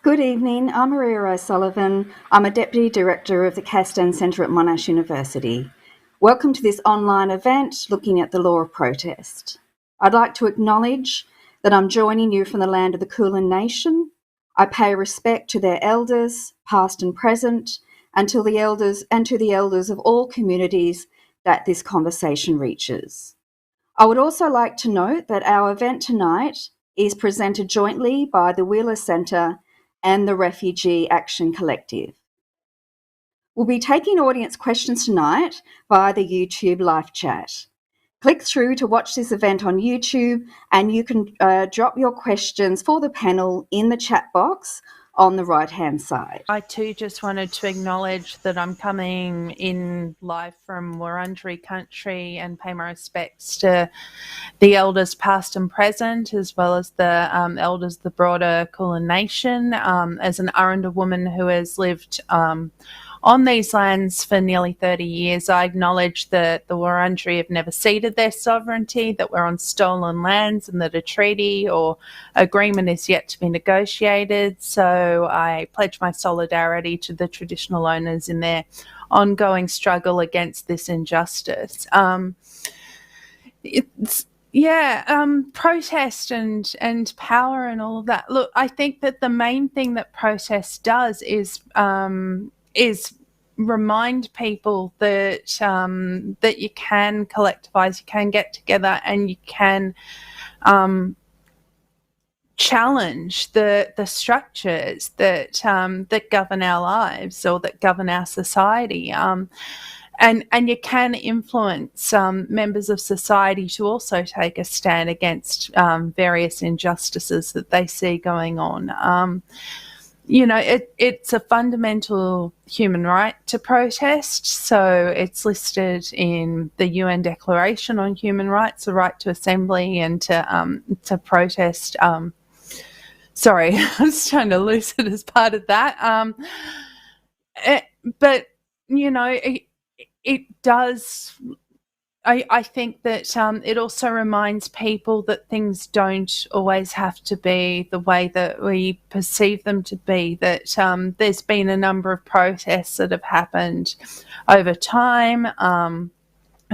Good evening, I'm Maria O'Sullivan. I'm a Deputy Director of the Castan Centre at Monash University. Welcome to this online event looking at the law of protest. I'd like to acknowledge that I'm joining you from the land of the Kulin Nation. I pay respect to their elders, past and present, and to the elders of all communities that this conversation reaches. I would also like to note that our event tonight is presented jointly by the Wheeler Centre and the Refugee Action Collective. We'll be taking audience questions tonight via the YouTube live chat. Click through to watch this event on YouTube, and you can drop your questions for the panel in the chat box on the right-hand side. I too just wanted to acknowledge that I'm coming in live from Wurundjeri country and pay my respects to the elders past and present, as well as the elders of the broader Kulin Nation. As an Aranda woman who has lived on these lands for nearly 30 years, I acknowledge that the Wurundjeri have never ceded their sovereignty, that we're on stolen lands, and that a treaty or agreement is yet to be negotiated. So I pledge my solidarity to the traditional owners in their ongoing struggle against this injustice. Protest and power and all of that. Look, I think that the main thing that protest does is remind people that that you can collectivize, you can get together, and you can challenge the structures that that govern our lives or that govern our society. And you can influence members of society to also take a stand against various injustices that they see going on. It's a fundamental human right to protest. So it's listed in the UN Declaration on Human Rights, the right to assembly and to protest. Sorry, I was trying to lose it as part of that. But it does. I think that it also reminds people that things don't always have to be the way that we perceive them to be, that there's been a number of protests that have happened over time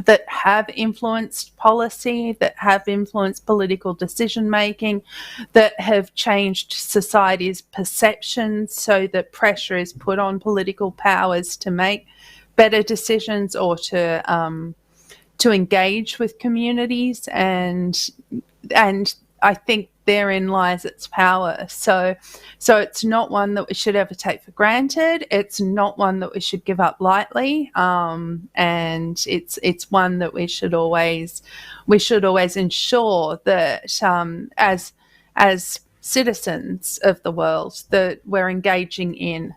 that have influenced policy, that have influenced political decision-making, that have changed society's perceptions so that pressure is put on political powers to make better decisions or to engage with communities, and I think therein lies its power. So it's not one that we should ever take for granted. It's not one that we should give up lightly, and it's one that we should always ensure that as citizens of the world that we're engaging in.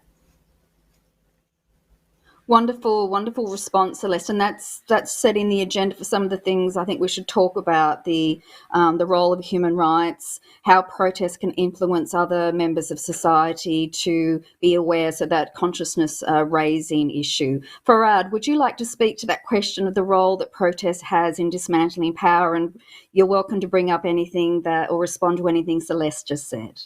Wonderful response, Celeste, and that's setting the agenda for some of the things I think we should talk about: the role of human rights, how protests can influence other members of society to be aware, so that consciousness raising issue. Farad, would you like to speak to that question of the role that protest has in dismantling power? And you're welcome to bring up anything or respond to anything Celeste just said.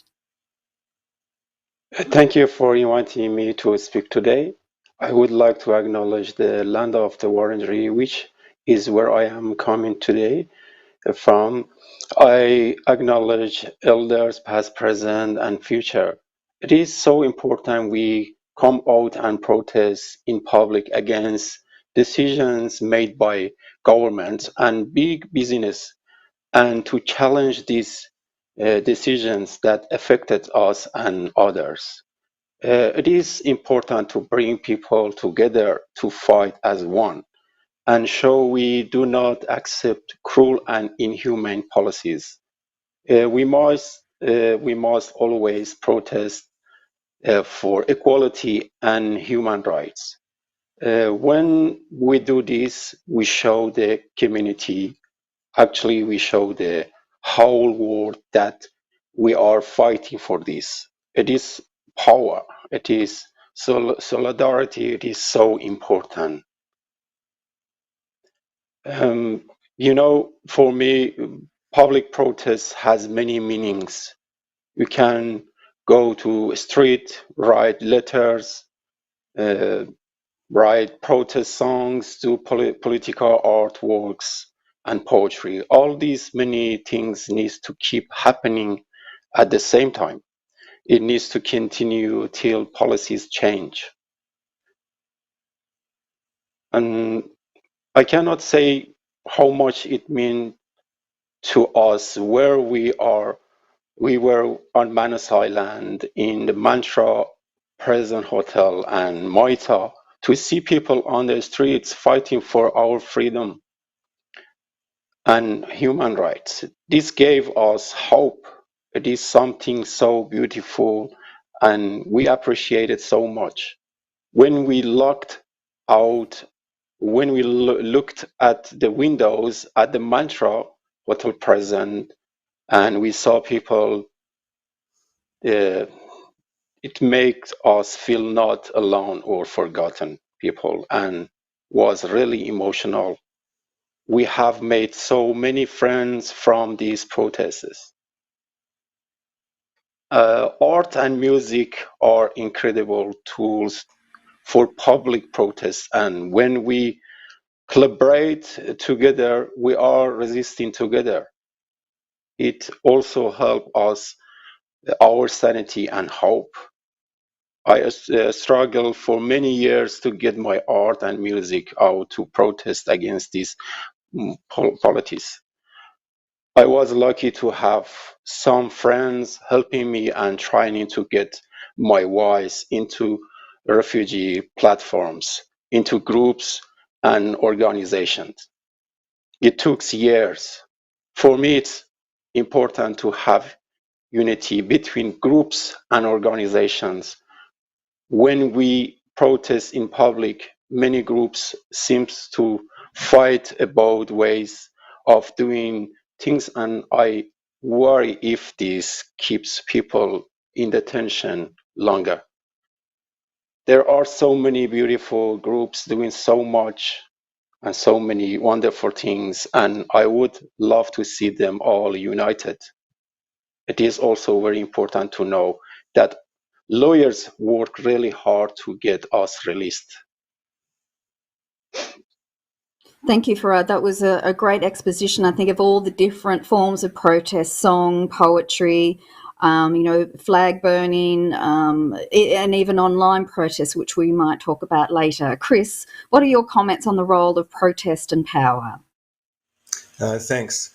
Thank you for inviting me to speak today. I would like to acknowledge the land of the Wurundjeri, which is where I am coming today from. I acknowledge elders past, present, and future. It is so important we come out and protest in public against decisions made by governments and big business, and to challenge these decisions that affected us and others. It is important to bring people together to fight as one and show we do not accept cruel and inhumane policies. We must always protest for equality and human rights. When we do this, we show the community, actually we show the whole world that we are fighting for this. It is power, it is solidarity, it is so important. For me, public protest has many meanings. You can go to street, write letters, uh, write protest songs, do political artworks and poetry. All these many things needs to keep happening at the same time. It needs to continue till policies change. And I cannot say how much it means to us where we are. We were on Manus Island in the Mantra Prison Hotel and Moita to see people on the streets fighting for our freedom and human rights. This gave us hope. It is something so beautiful and we appreciate it so much. When we looked out, when we looked at the windows at the Mantra Hotel Prison and we saw people, uh, it makes us feel not alone or forgotten people and was really emotional. We have made so many friends from these protests. Art and music are incredible tools for public protests, and when we collaborate together, we are resisting together. It also helps us, our sanity and hope. I struggled for many years to get my art and music out to protest against these politics. I was lucky to have some friends helping me and trying to get my voice into refugee platforms, into groups and organizations. It took years. For me, it's important to have unity between groups and organizations. When we protest in public, many groups seem to fight about ways of doing things, and I worry if this keeps people in detention longer. There are so many beautiful groups doing so much and so many wonderful things, and I would love to see them all united. It is also very important to know that lawyers work really hard to get us released. Thank you, Farad. That was a great exposition, I think, of all the different forms of protest, song, poetry, flag burning, and even online protests, which we might talk about later. Chris, what are your comments on the role of protest and power? Thanks.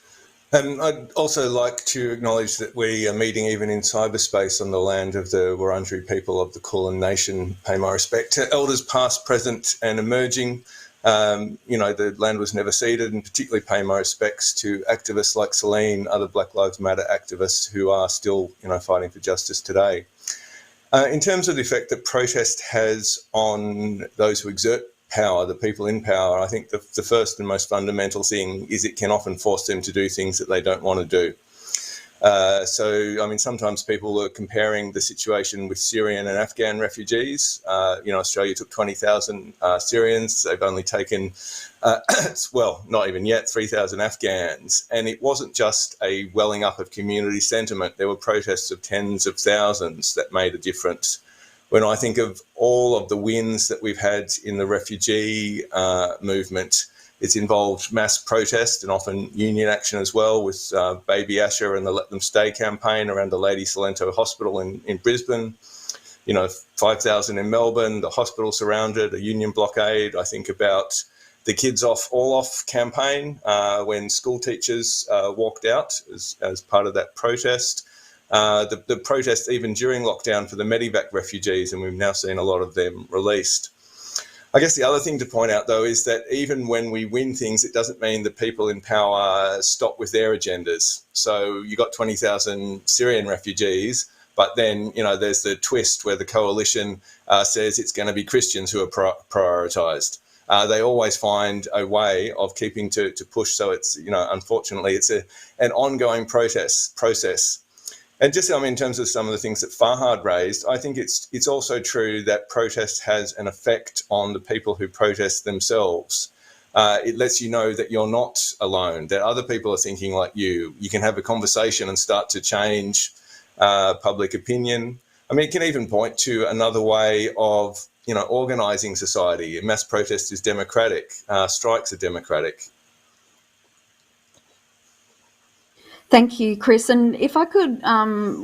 I'd also like to acknowledge that we are meeting even in cyberspace on the land of the Wurundjeri people of the Kulin Nation. Pay my respect to elders past, present and emerging. The land was never ceded, and particularly pay my respects to activists like Celine, other Black Lives Matter activists who are still, fighting for justice today. In terms of the effect that protest has on those who exert power, the people in power, I think the first and most fundamental thing is it can often force them to do things that they don't want to do. Sometimes people are comparing the situation with Syrian and Afghan refugees. Australia took 20,000 Syrians. They've only taken, not even yet, 3,000 Afghans. And it wasn't just a welling up of community sentiment. There were protests of tens of thousands that made a difference. When I think of all of the wins that we've had in the refugee movement, it's involved mass protest and often union action as well, with Baby Asher and the Let Them Stay campaign around the Lady Salento Hospital in Brisbane. 5,000 in Melbourne, the hospital surrounded, a union blockade. I think about the Kids All Off campaign when school teachers walked out as part of that protest. The protest even during lockdown for the Medevac refugees, and we've now seen a lot of them released. I guess the other thing to point out, though, is that even when we win things, it doesn't mean the people in power stop with their agendas. So you got 20,000 Syrian refugees, but then, there's the twist where the coalition says it's going to be Christians who are prioritised. They always find a way of keeping to push. So it's, unfortunately, it's an ongoing process. And just, in terms of some of the things that Farhad raised, I think it's also true that protest has an effect on the people who protest themselves. It lets you know that you're not alone, that other people are thinking like you. You can have a conversation and start to change public opinion. I mean, it can even point to another way of, organising society. Mass protest is democratic. Strikes are democratic. Thank you, Chris. And if I could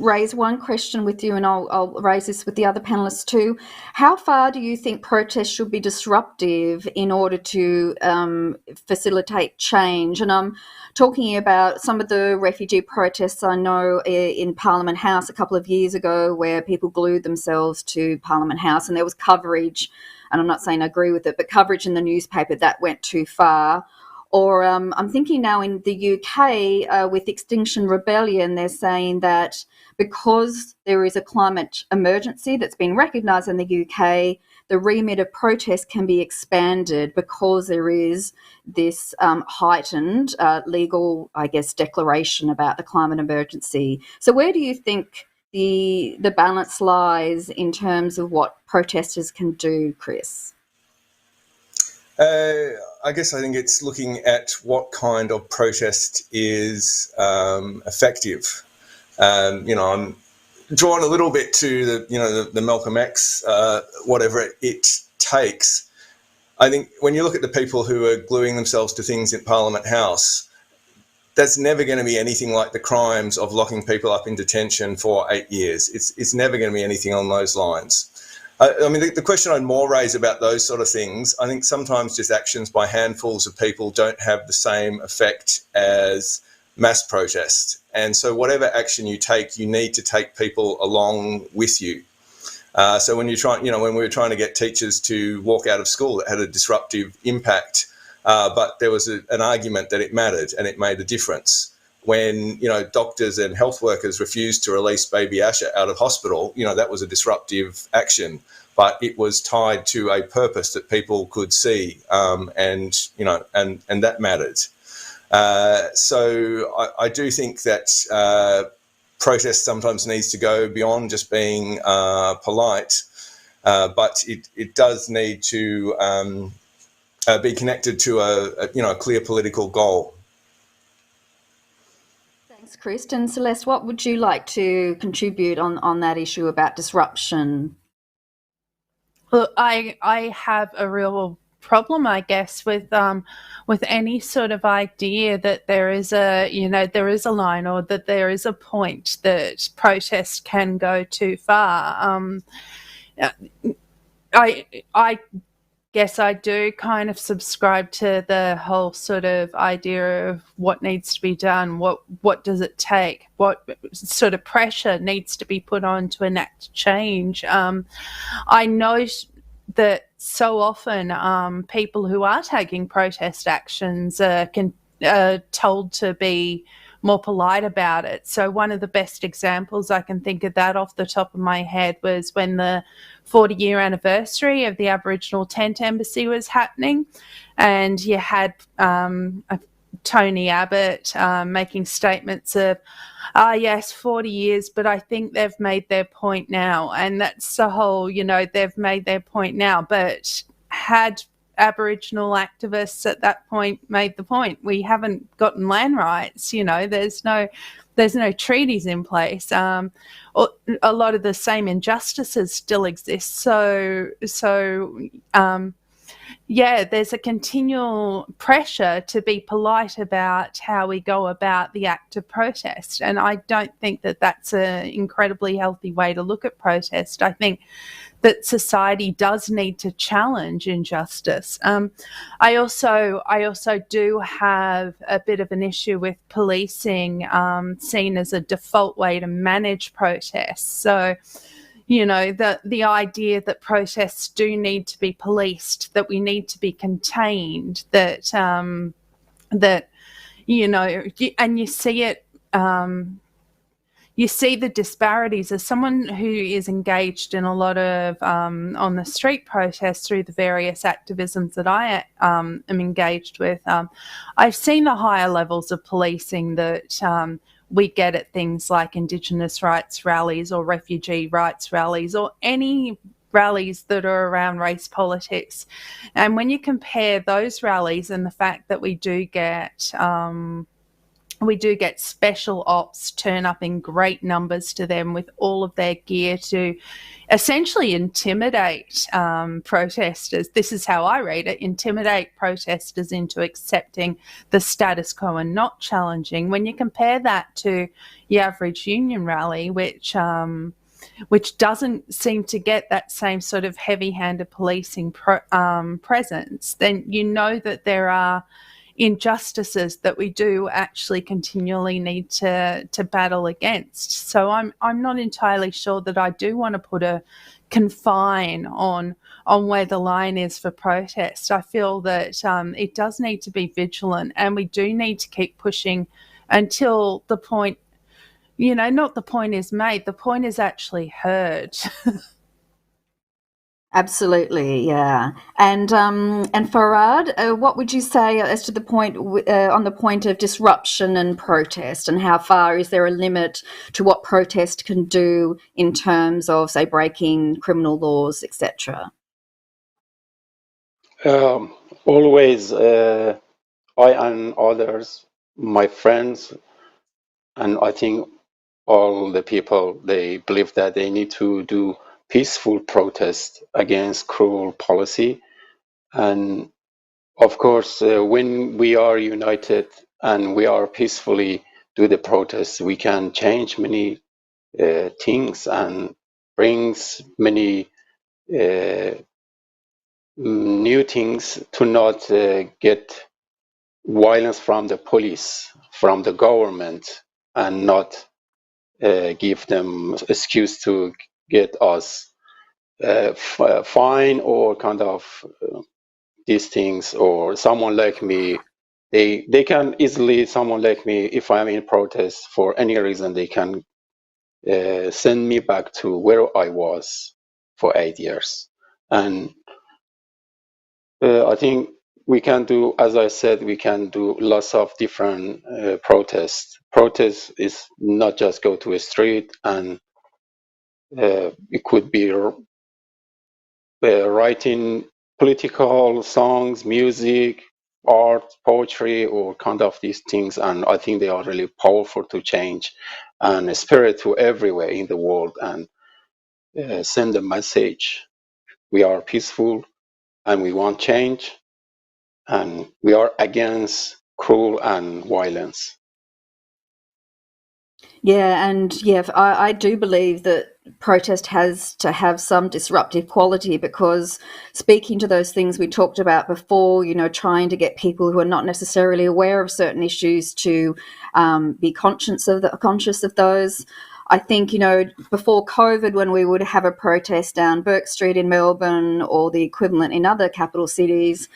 raise one question with you, and I'll raise this with the other panelists too. How far do you think protests should be disruptive in order to facilitate change? And I'm talking about some of the refugee protests I know in Parliament House a couple of years ago, where people glued themselves to Parliament House, and there was coverage, and I'm not saying I agree with it, but coverage in the newspaper that went too far. Or I'm thinking now in the UK with Extinction Rebellion, they're saying that because there is a climate emergency that's been recognised in the UK, the remit of protest can be expanded because there is this heightened legal, I guess, declaration about the climate emergency. So where do you think the balance lies in terms of what protesters can do, Chris? I think it's looking at what kind of protest is effective. I'm drawn a little bit to the Malcolm X, whatever it takes. I think when you look at the people who are gluing themselves to things in Parliament House, that's never going to be anything like the crimes of locking people up in detention for 8 years. It's never going to be anything on those lines. I mean, the question I'd more raise about those sort of things, I think sometimes just actions by handfuls of people don't have the same effect as mass protest. And so whatever action you take, you need to take people along with you. So when when we were trying to get teachers to walk out of school, it had a disruptive impact, but there was an argument that it mattered and it made a difference. When, doctors and health workers refused to release baby Asher out of hospital, that was a disruptive action, but it was tied to a purpose that people could see, and that mattered. So I do think that protest sometimes needs to go beyond just being polite, but it does need to be connected to a clear political goal. Thanks, Chris. And Celeste, what would you like to contribute on that issue about disruption? Well, I have a real problem, I guess, with any sort of idea that there is a line, or that there is a point that protest can go too far. I guess I do kind of subscribe to the whole sort of idea of what needs to be done, what does it take, what sort of pressure needs to be put on to enact change. I know that so often people who are taking protest actions are told to be more polite about it. So one of the best examples I can think of that off the top of my head was when the 40-year anniversary of the Aboriginal Tent Embassy was happening, and you had Tony Abbott making statements of, yes, 40 years, but I think they've made their point now. And that's the whole, they've made their point now. But had Aboriginal activists at that point made the point, we haven't gotten land rights, there's no treaties in place. A lot of the same injustices still exist. So there's a continual pressure to be polite about how we go about the act of protest. And I don't think that that's an incredibly healthy way to look at protest. I think that society does need to challenge injustice. I also do have a bit of an issue with policing seen as a default way to manage protests. So, the idea that protests do need to be policed, that we need to be contained, that and you see it. You see the disparities. As someone who is engaged in a lot of on the street protests through the various activisms that I am engaged with, I've seen the higher levels of policing that we get at things like Indigenous rights rallies or refugee rights rallies or any rallies that are around race politics. And when you compare those rallies and the fact that we do get we do get special ops turn up in great numbers to them with all of their gear to essentially intimidate protesters. This is how I read it: intimidate protesters into accepting the status quo and not challenging. When you compare that to the average union rally, which doesn't seem to get that same sort of heavy-handed policing presence, then you know that there are injustices that we do actually continually need to battle against. So I'm not entirely sure that I do want to put a confine on where the line is for protest. I feel that it does need to be vigilant, and we do need to keep pushing until the point, not the point is made, the point is actually heard. Absolutely, yeah. And Farad, what would you say as to the point on the point of disruption and protest, and how far is there a limit to what protest can do in terms of, say, breaking criminal laws, etc.? Always, I and others, my friends, and I think all the people, they believe that they need to do peaceful protest against cruel policy. And of course, when we are united and we are peacefully do the protests, we can change many things and brings many new things to not get violence from the police, from the government, and not give them excuse to get us fine or kind of these things. Or someone like me, they can easily, someone like me, if I'm in protest for any reason, they can send me back to where I was for 8 years. And I think we can do, as I said, we can do lots of different protests. Protest is not just go to a street, and it could be writing political songs, music, art, poetry, or kind of these things. And I think they are really powerful to change and spirit to everywhere in the world, and send a message. We are peaceful and we want change, and we are against cruel and violence. Yeah, and I do believe that protest has to have some disruptive quality, because speaking to those things we talked about before, trying to get people who are not necessarily aware of certain issues to be conscious of those. I think, before COVID, when we would have a protest down Bourke Street in Melbourne or the equivalent in other capital cities,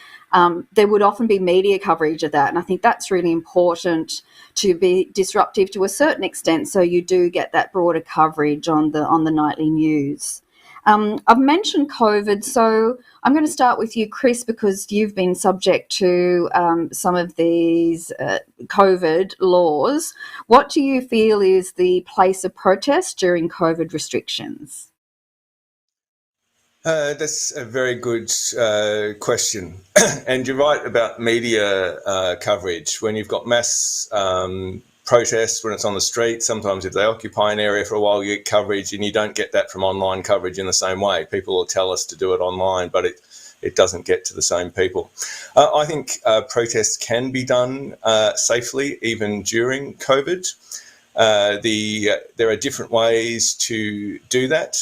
there would often be media coverage of that. And I think that's really important, to be disruptive to a certain extent, so you do get that broader coverage on the nightly news. I've mentioned COVID, so I'm going to start with you, Chris, because you've been subject to some of these COVID laws. What do you feel is the place of protest during COVID restrictions? That's a very good question. And you're right about media coverage. When you've got mass protests, when it's on the street, sometimes if they occupy an area for a while, you get coverage, and you don't get that from online coverage in the same way. People will tell us to do it online, but it doesn't get to the same people. I think protests can be done safely even during COVID. There are different ways to do that.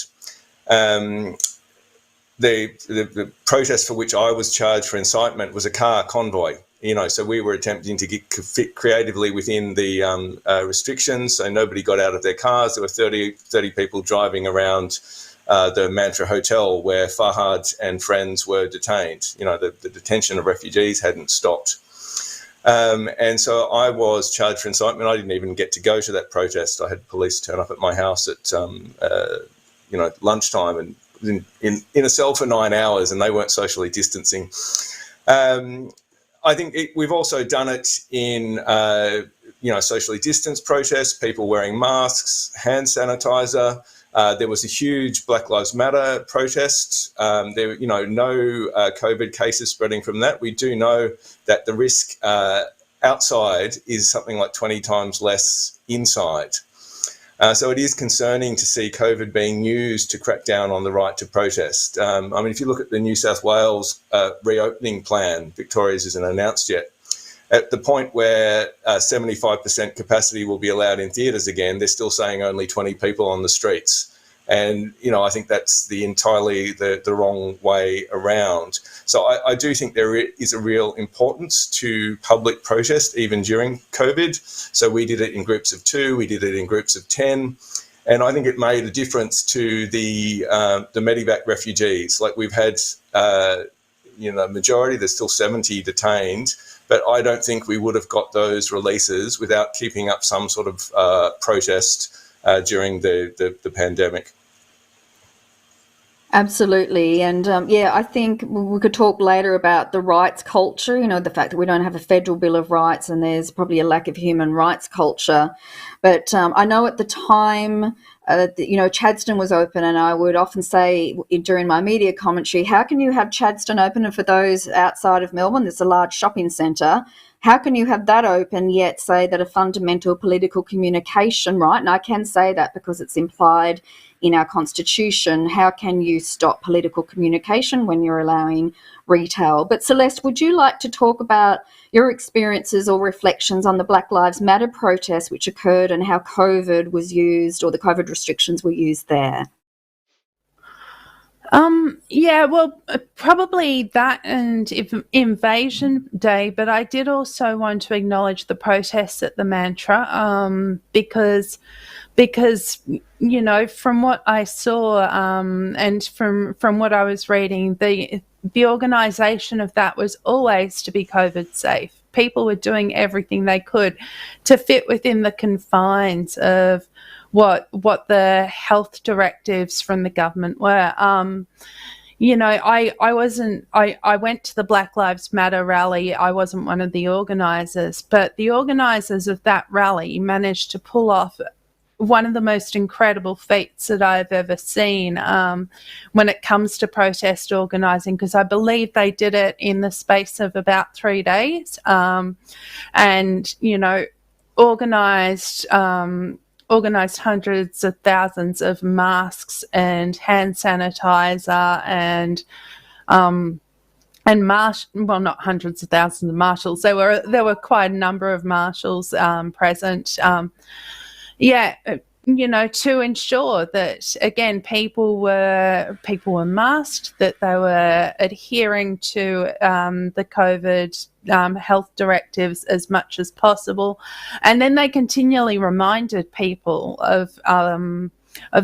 The protest for which I was charged for incitement was a car convoy. So we were attempting to fit creatively within the restrictions, so nobody got out of their cars. There were 30 people driving around the Mantra Hotel where Fahad and friends were detained. The detention of refugees hadn't stopped. And so I was charged for incitement. I didn't even get to go to that protest. I had police turn up at my house at lunchtime, and in a cell for 9 hours, and they weren't socially distancing. I think we've also done it in, socially distanced protests, people wearing masks, hand sanitizer. There was a huge Black Lives Matter protest. There, no COVID cases spreading from that. We do know that the risk outside is something like 20 times less inside. So it is concerning to see COVID being used to crack down on the right to protest. I mean, if you look at the New South Wales reopening plan, Victoria's isn't announced yet, at the point where 75% capacity will be allowed in theatres again, they're still saying only 20 people on the streets. And, you know, I think that's entirely the wrong way around. So I do think there is a real importance to public protest, even during COVID. So we did it in groups of 2, we did it in groups of 10. And I think it made a difference to the Medevac refugees. Like, we've had, majority, there's still 70 detained, but I don't think we would have got those releases without keeping up some sort of protest during the pandemic. Absolutely. And I think we could talk later about the rights culture, the fact that we don't have a federal Bill of Rights and there's probably a lack of human rights culture. But I know at the time, Chadstone was open, and I would often say during my media commentary, how can you have Chadstone open? And for those outside of Melbourne, there's a large shopping centre. How can you have that open yet say that a fundamental political communication right, and I can say that because it's implied in our constitution, how can you stop political communication when you're allowing retail? But Celeste, would you like to talk about your experiences or reflections on the Black Lives Matter protests which occurred and how COVID was used, or the COVID restrictions were used there? Probably that and Invasion Day, but I did also want to acknowledge the protests at the Mantra, because from what I saw and from what I was reading, the organisation of that was always to be COVID safe. People were doing everything they could to fit within the confines of what the health directives from the government were. I went to the Black Lives Matter rally. I wasn't one of the organisers, but the organisers of that rally managed to pull off one of the most incredible feats that I've ever seen when it comes to protest organising, because I believe they did it in the space of about 3 days, and organised hundreds of thousands of masks and hand sanitizer and not hundreds of thousands of marshals. There were quite a number of marshals present. To ensure that, again, people were masked, that they were adhering to the COVID health directives as much as possible, and then they continually reminded people of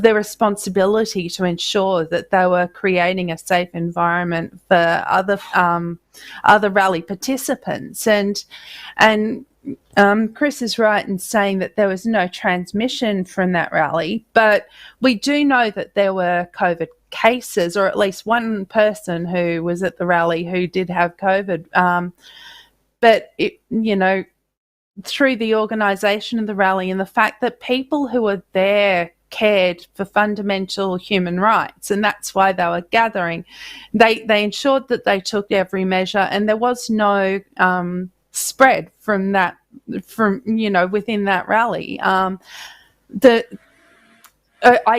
their responsibility to ensure that they were creating a safe environment for other rally participants. And Chris is right in saying that there was no transmission from that rally, but we do know that there were COVID cases, or at least one person who was at the rally who did have COVID. But through the organisation of the rally and the fact that people who were there cared for fundamental human rights, and that's why they were gathering, they ensured that they took every measure, and there was no spread from within that rally. I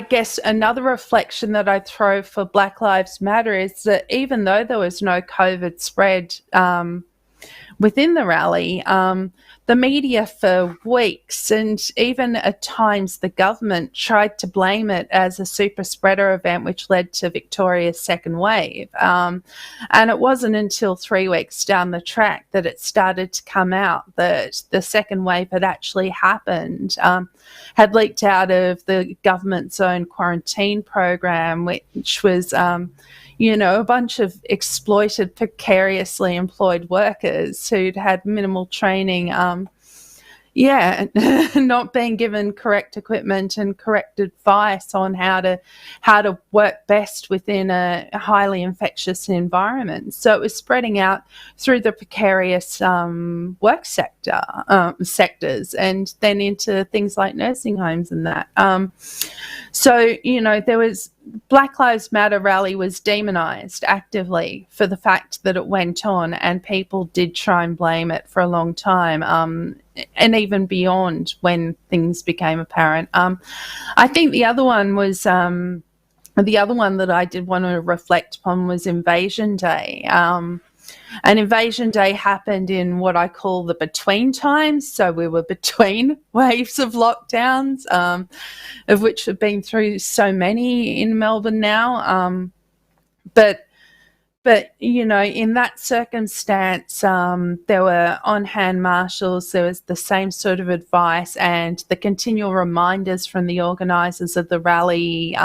guess another reflection that I throw for Black Lives Matter is that even though there was no COVID spread within the rally, the media for weeks, and even at times the government, tried to blame it as a super spreader event which led to Victoria's second wave. And it wasn't until 3 weeks down the track that it started to come out that the second wave had actually happened, had leaked out of the government's own quarantine program, which was a bunch of exploited, precariously employed workers who'd had minimal training, not being given correct equipment and correct advice on how to work best within a highly infectious environment. So it was spreading out through the precarious work sector. sectors, and then into things like nursing homes and that. So, there was Black Lives Matter rally was demonised actively for the fact that it went on, and people did try and blame it for a long time, and even beyond when things became apparent. I think the other one was the other one that I did want to reflect upon was Invasion Day. And Invasion Day happened in what I call the between times. So we were between waves of lockdowns, of which we've been through so many in Melbourne now. But in that circumstance, there were on-hand marshals, there was the same sort of advice and the continual reminders from the organisers of the rally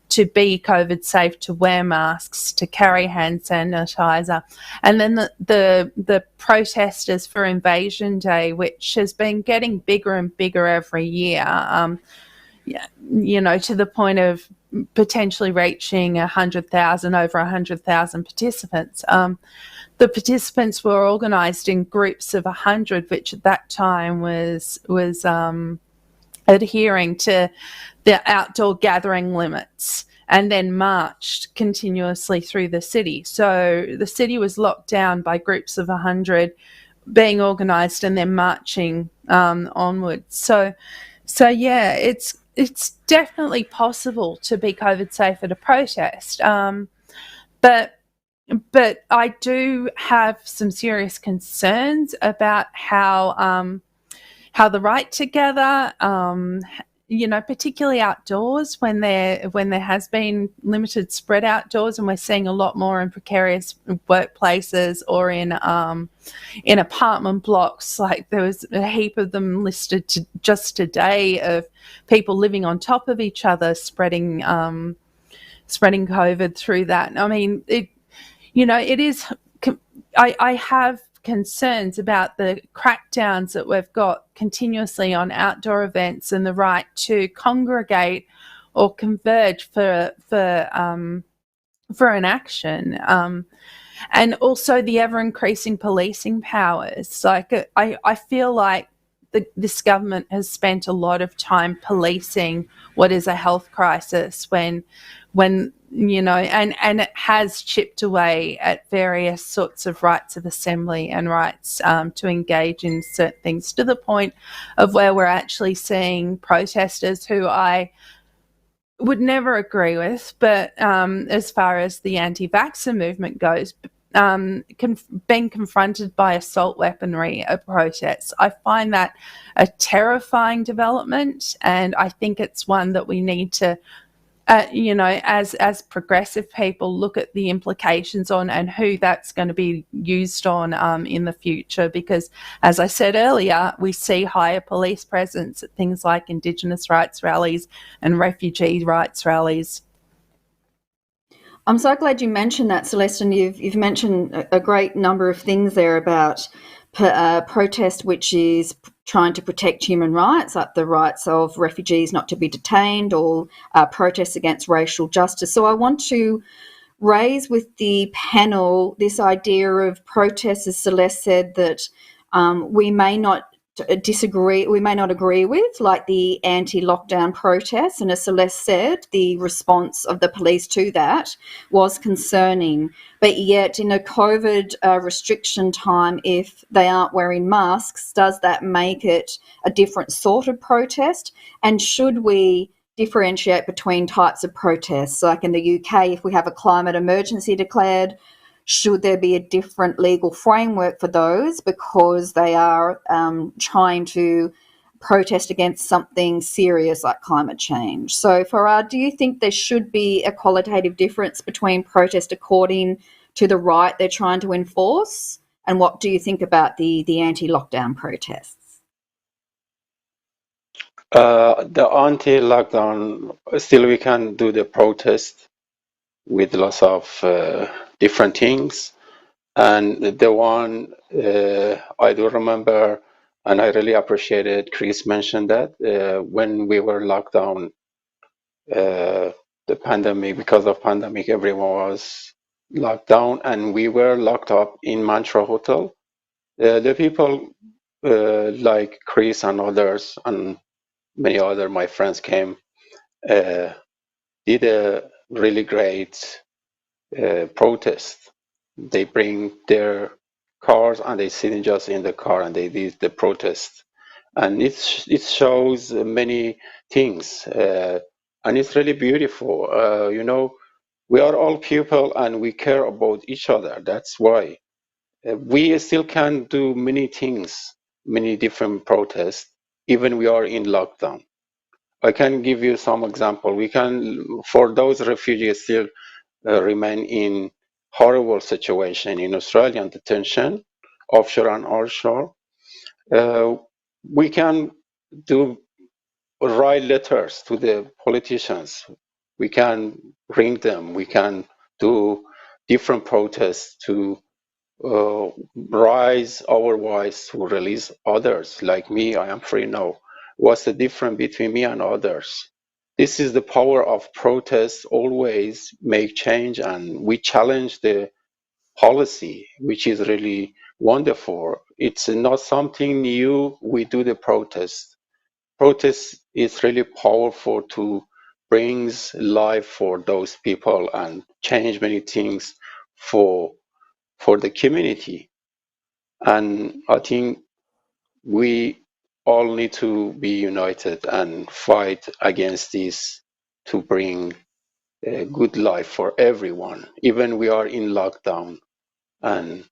to be COVID safe, to wear masks, to carry hand sanitizer. And then the protesters for Invasion Day, which has been getting bigger and bigger every year, to the point of potentially reaching 100,000, over 100,000 participants. The participants were organised in groups of 100, which at that time was adhering to the outdoor gathering limits, and then marched continuously through the city. So the city was locked down by groups of 100 being organised and then marching onwards. So yeah, it's definitely possible to be COVID safe at a protest. But I do have some serious concerns about how the right to gather, particularly outdoors when there has been limited spread outdoors, and we're seeing a lot more in precarious workplaces or in apartment blocks. Like there was a heap of them listed just today of people living on top of each other, spreading COVID through that. I mean, it is. I have concerns about the crackdowns that we've got continuously on outdoor events and the right to congregate or converge for an action, and also the ever-increasing policing powers. Like I feel like this government has spent a lot of time policing what is a health crisis when and it has chipped away at various sorts of rights of assembly and rights to engage in certain things, to the point of where we're actually seeing protesters who I would never agree with, but as far as the anti-vaxxer movement goes, being confronted by assault weaponry at protests. I find that a terrifying development, and I think it's one that we need to as progressive people, look at the implications on and who that's going to be used on in the future. Because, as I said earlier, we see higher police presence at things like Indigenous rights rallies and refugee rights rallies. I'm so glad you mentioned that, Celeste, and you've mentioned a great number of things there about protest, which is trying to protect human rights, like the rights of refugees not to be detained, or protests against racial justice. So I want to raise with the panel this idea of protests, as Celeste said, that we may not disagree, we may not agree with, like the anti-lockdown protests. And as Celeste said, the response of the police to that was concerning. But yet in a COVID restriction time, if they aren't wearing masks, does that make it a different sort of protest? And should we differentiate between types of protests? Like in the UK, if we have a climate emergency declared, should there be a different legal framework for those because they are trying to protest against something serious like climate change? So, Farad, do you think there should be a qualitative difference between protest according to the right they're trying to enforce? And what do you think about the anti-lockdown protests? The anti-lockdown, still we can do the protest with lots of different things. And the one I do remember, and I really appreciated Chris mentioned that when we were locked down, the pandemic, because of pandemic, everyone was locked down and we were locked up in Mantra Hotel. The people like Chris and others and many other my friends came, did a really great protest. They bring their cars and they sit just in the car and they did the protest. And it shows many things, and it's really beautiful. We are all people and we care about each other. That's why we still can do many things, many different protests, even we are in lockdown. I can give you some example. We can, for those refugees still remain in horrible situation in Australian detention, offshore and onshore. We can do write letters to the politicians. We can ring them. We can do different protests to raise our voice to release others. Like me, I am free now. What's the difference between me and others? This is the power of protest. Always make change, and we challenge the policy, which is really wonderful. It's not something new. We do the protest. Protest is really powerful to brings life for those people and change many things for the community. And I think we all need to be united and fight against this to bring a good life for everyone, even we are in lockdown. And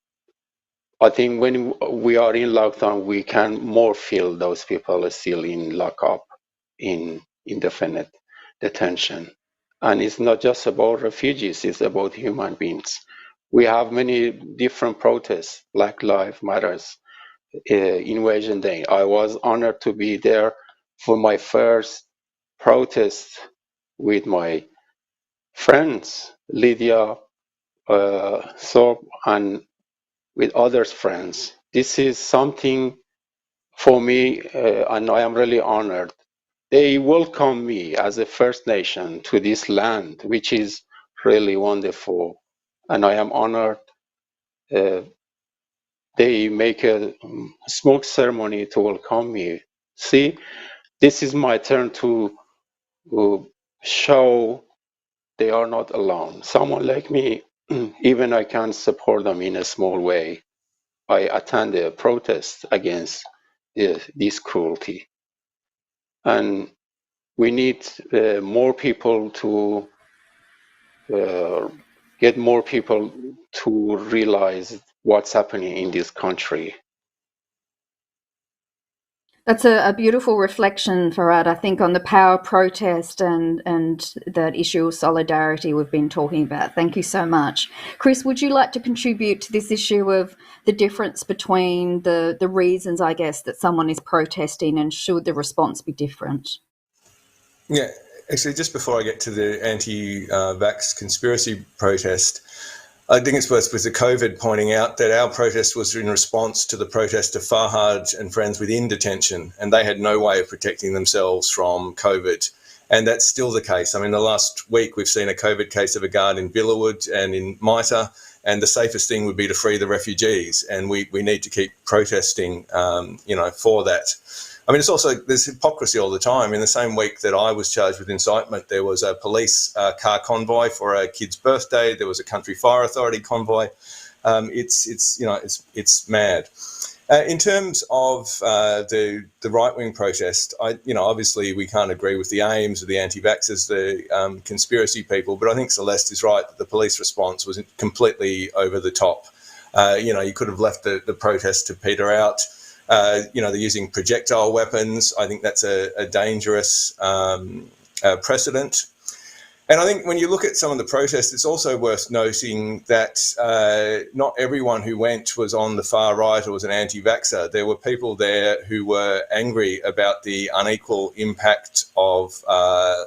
I think when we are in lockdown, we can more feel those people still in lockup, in indefinite detention. And it's not just about refugees, it's about human beings. We have many different protests, Black Lives Matters, Invasion Day. I was honored to be there for my first protest with my friends, Lydia Thorpe, and with others' friends. This is something for me, and I am really honored. They welcome me as a First Nation to this land, which is really wonderful, and I am honored. Uh, they make a smoke ceremony to welcome me. See, this is my turn to show they are not alone. Someone like me, even I can support them in a small way. I attend a protest against this cruelty. And we need more people to get more people to realize what's happening in this country. That's a beautiful reflection, Farad, I think, on the power of protest and that issue of solidarity we've been talking about. Thank you so much. Chris, would you like to contribute to this issue of the difference between the reasons, I guess, that someone is protesting, and should the response be different? Yeah, actually, just before I get to the anti-vax conspiracy protest, I think it's worth with the COVID pointing out that our protest was in response to the protest of Farhad and friends within detention, and they had no way of protecting themselves from COVID. And that's still the case. I mean, the last week we've seen a COVID case of a guard in Villawood and in Mitre, and the safest thing would be to free the refugees. And we need to keep protesting, for that. I mean, it's also, there's hypocrisy all the time. In the same week that I was charged with incitement, there was a police car convoy for a kid's birthday. There was a country fire authority convoy. It's mad. In terms of the right-wing protest, obviously we can't agree with the aims of the anti-vaxxers, the conspiracy people, but I think Celeste is right that the police response was completely over the top. You could have left the protest to peter out. They're using projectile weapons. I think that's a dangerous precedent. And I think when you look at some of the protests, it's also worth noting that not everyone who went was on the far right or was an anti-vaxxer. There were people there who were angry about the unequal impact of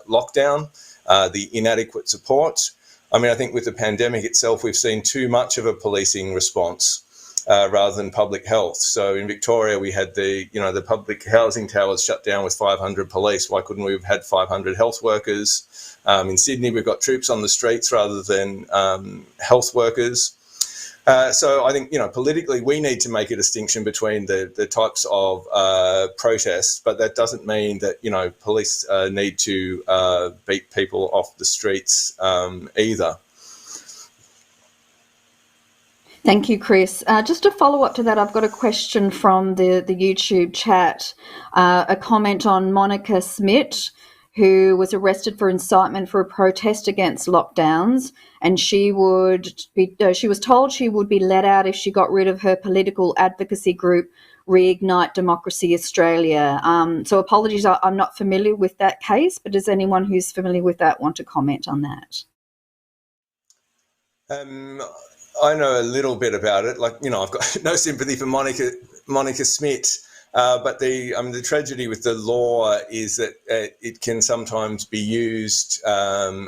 lockdown, the inadequate support. I mean, I think with the pandemic itself, we've seen too much of a policing response rather than public health. So in Victoria, we had the public housing towers shut down with 500 police. Why couldn't we have had 500 health workers? In Sydney, we've got troops on the streets rather than health workers. So I think, politically we need to make a distinction between the types of protests, but that doesn't mean that, police need to beat people off the streets either. Thank you, Chris. Just to follow up to that, I've got a question from the YouTube chat, a comment on Monica Smith, who was arrested for incitement for a protest against lockdowns, and she was told she would be let out if she got rid of her political advocacy group, Reignite Democracy Australia. So apologies, I'm not familiar with that case, but does anyone who's familiar with that want to comment on that? I know a little bit about it. I've got no sympathy for Monica Smith. But the tragedy with the law is that it can sometimes be used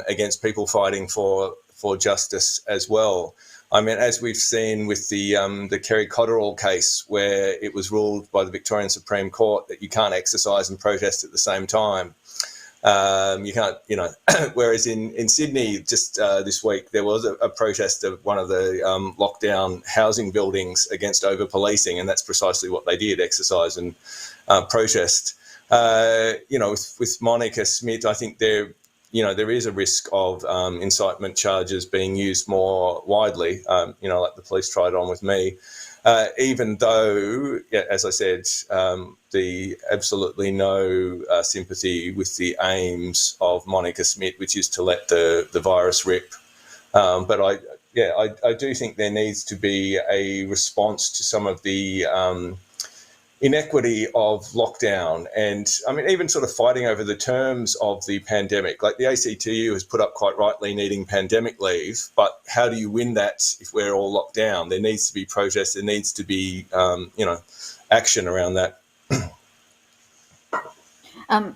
against people fighting for justice as well. I mean, as we've seen with the Kerry Cotterill case, where it was ruled by the Victorian Supreme Court that you can't exercise and protest at the same time. You can't, whereas in Sydney just this week, there was a protest of one of the lockdown housing buildings against over-policing, and that's precisely what they did, exercise and protest. With Monica Smith, I think there is a risk of incitement charges being used more widely, like the police tried on with me. Even though, as I said, the absolutely no sympathy with the aims of Monica Smith, which is to let the virus rip. But I do think there needs to be a response to some of the inequity of lockdown, and I mean, even sort of fighting over the terms of the pandemic. Like the ACTU has put up quite rightly needing pandemic leave, but how do you win that if we're all locked down? There needs to be protest, there needs to be action around that.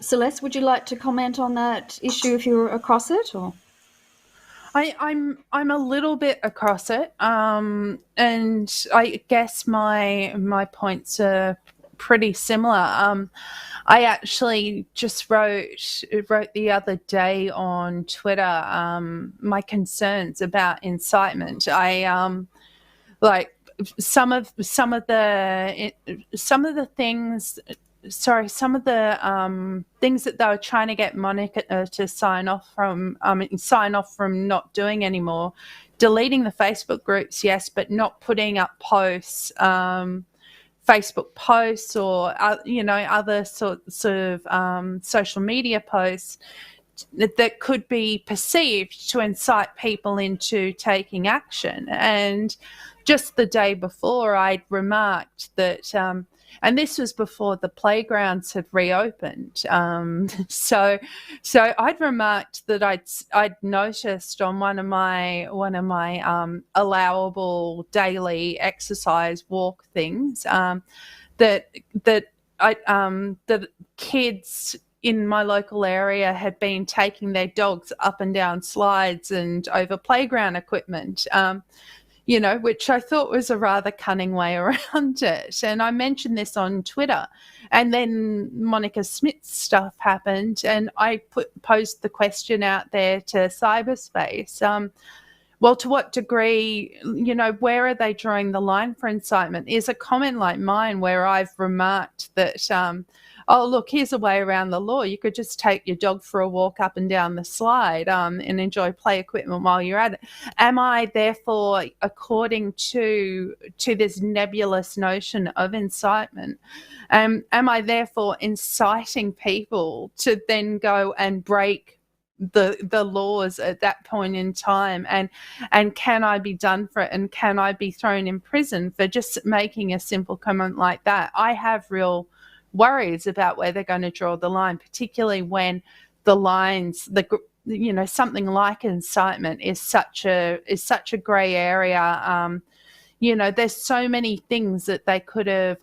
Celeste, would you like to comment on that issue if you're across it, or? I'm a little bit across it, and I guess my points are pretty similar. I actually just wrote the other day on Twitter my concerns about incitement. I like some of the things that they were trying to get Monica to sign off from not doing anymore, deleting the Facebook groups, yes, but not putting up posts, Facebook posts or other sorts of social media posts that could be perceived to incite people into taking action. And just the day before, I'd remarked that, and this was before the playgrounds had reopened. So I'd remarked that I'd noticed on one of my allowable daily exercise walk things that kids in my local area had been taking their dogs up and down slides and over playground equipment, which I thought was a rather cunning way around it. And I mentioned this on Twitter. And then Monica Smith's stuff happened, and I posed the question out there to cyberspace. Well, to what degree, where are they drawing the line for incitement? Is a comment like mine where I've remarked that, oh, look, here's a way around the law. You could just take your dog for a walk up and down the slide and enjoy play equipment while you're at it. Am I therefore, according to this nebulous notion of incitement, am I therefore inciting people to then go and break the laws at that point in time, and can I be done for it, and can I be thrown in prison for just making a simple comment like that? I have real worries about where they're going to draw the line, particularly when the lines, something like incitement is such a grey area. There's so many things that they could have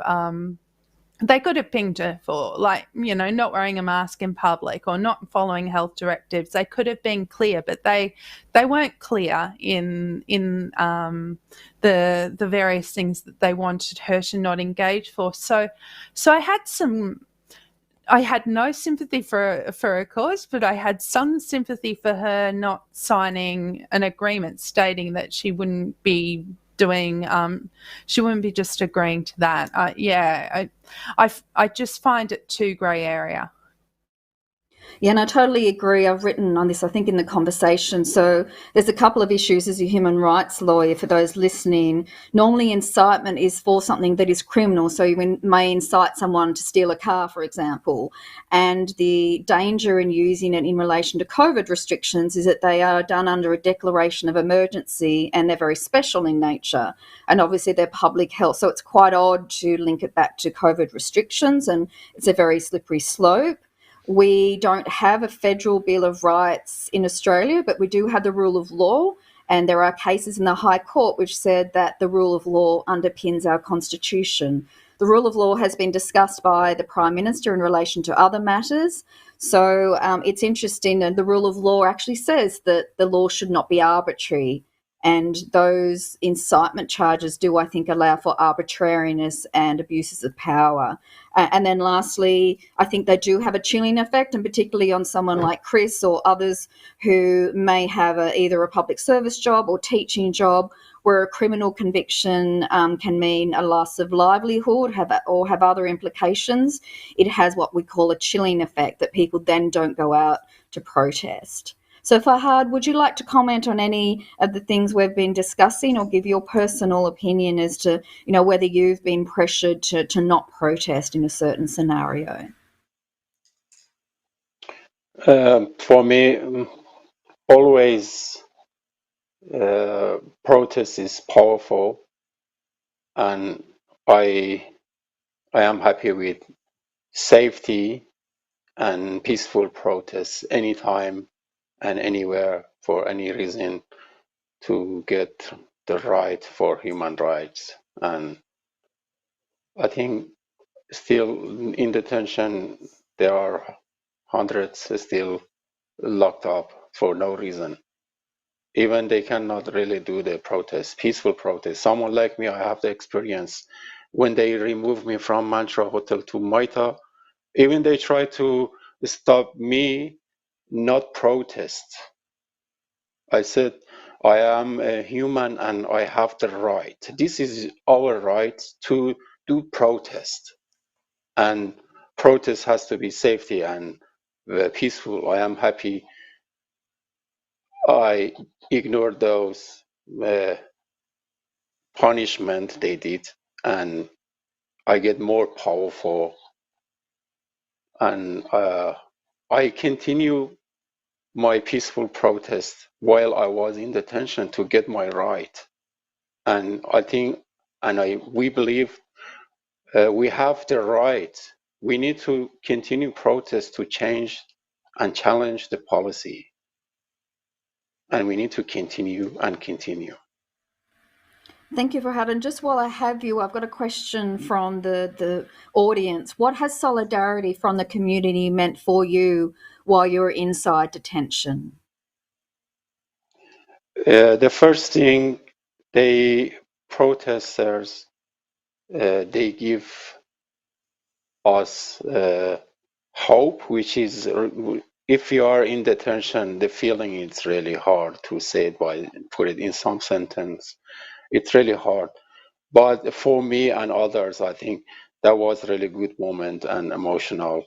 pinged her for, like, not wearing a mask in public or not following health directives. They could have been clear, but they weren't clear in the various things that they wanted her to not engage for. So I had no sympathy for her cause, but I had some sympathy for her not signing an agreement stating that she wouldn't be doing. She wouldn't be just agreeing to that. I just find it too grey area. Yeah, and I totally agree. I've written on this, I think, in the conversation. So there's a couple of issues as a human rights lawyer for those listening. Normally, incitement is for something that is criminal. So you may incite someone to steal a car, for example. And the danger in using it in relation to COVID restrictions is that they are done under a declaration of emergency and they're very special in nature. And obviously, they're public health. So it's quite odd to link it back to COVID restrictions, and it's a very slippery slope. We don't have a federal Bill of Rights in Australia, but we do have the rule of law, and there are cases in the High Court which said that the rule of law underpins our constitution. The rule of law has been discussed by the Prime Minister in relation to other matters. So it's interesting, and the rule of law actually says that the law should not be arbitrary. And those incitement charges do, I think, allow for arbitrariness and abuses of power. And then lastly, I think they do have a chilling effect, and particularly on someone like Chris or others who may have either a public service job or teaching job, where a criminal conviction can mean a loss of livelihood or have other implications. It has what we call a chilling effect, that people then don't go out to protest. So Fahad, would you like to comment on any of the things we've been discussing, or give your personal opinion as to, whether you've been pressured to not protest in a certain scenario? For me, always protest is powerful, and I am happy with safety and peaceful protests anytime and anywhere for any reason to get the right for human rights. And I think still in detention, there are hundreds still locked up for no reason. Even they cannot really do the protest, peaceful protest. Someone like me, I have the experience when they removed me from Mantra Hotel to Maita, even they try to stop me not protest. I said, I am a human and I have the right. This is our right to do protest. And protest has to be safety and peaceful. I am happy I ignored those punishment they did, and I get more powerful. And I continue my peaceful protest while I was in detention to get my right. And I think, we believe we have the right. We need to continue protest to change and challenge the policy. And we need to continue and continue. Thank you, Fahad. And just while I have you, I've got a question from the audience. What has solidarity from the community meant for you while you were inside detention? The first thing, protesters, they give us hope, which is, if you are in detention, the feeling is really hard to say it put it in some sentence. It's really hard. But for me and others, I think that was a really good moment and emotional.